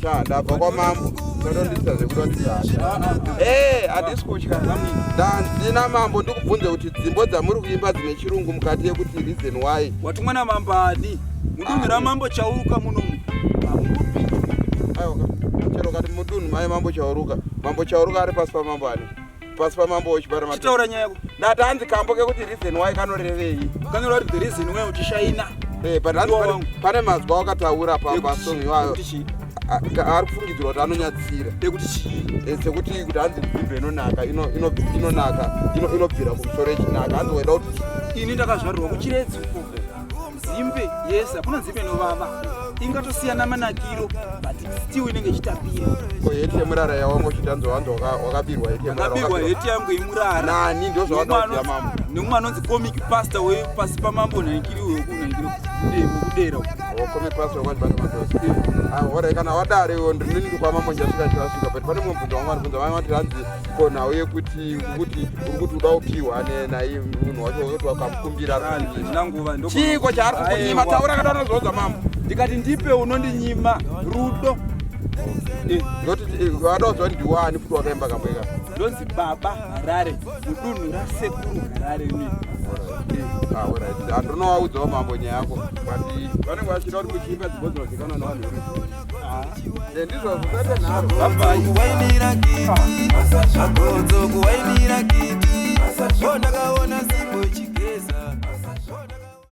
Ndabva kwamambo ndinondisa zvekutondizvasha handisi kutya ndina mambo ndikubvunze kuti dzimbo dzamuri kuimba dzine chirungu mukati yekuti reason why watumwa namambani mudunhu mambo chauruka munomu chero kati mudunhu mai mambo chauruka ari pasi pamambani pasi pamambo wechipara chitaura nyaya yako ndati hanzi kambo kekuti reason why kanorevei kanoreva kuti the reason why uchishaina pane mazwa wakataura pambasongi iwayo ari kufungidzirwa kuti anonyatsira sekuti kuti hanzi nzvimbo inonaka inobvira kumusoro echinaka hanzi waida kuti ini ndakazvarirwa kuchiredzi uko nzimbe yes hakuna nzimbe inovava ingatosiyana manakiro but still inenge ichitapira heti yemurara yawangu chitanzo wanzo wakabirwa heti yangu imurara nani ndio zvawadakuya mambo nemumwe anonzi comic pastor wepasi pamambo naikiri wekunakiro kudera comic pastor wekwanibaaaaora kana wadare iwo ndinini kwamambo njasvika chirasvika but pane mumwe mubvunzo wangu anibvunza vamwe vati hanzi konhau yekuti uri kuti uda kupiwa naye munhu wacho wekuti wakamukumbira chiko chaari kukunyima taura kada unozodza mambo ndikati ndipe unondinyima rudo ndoti wadakuziva ndiwani futi wakaimba kamboika ndonzi baba harare mudunhu rasekuru harare ine handinowaudzawo mambo nyaya yako but vanenge vachida kuti muchiimba dzimbo dzinozikanwa navanhu ndizvo zvisate nharo kuwainira kiti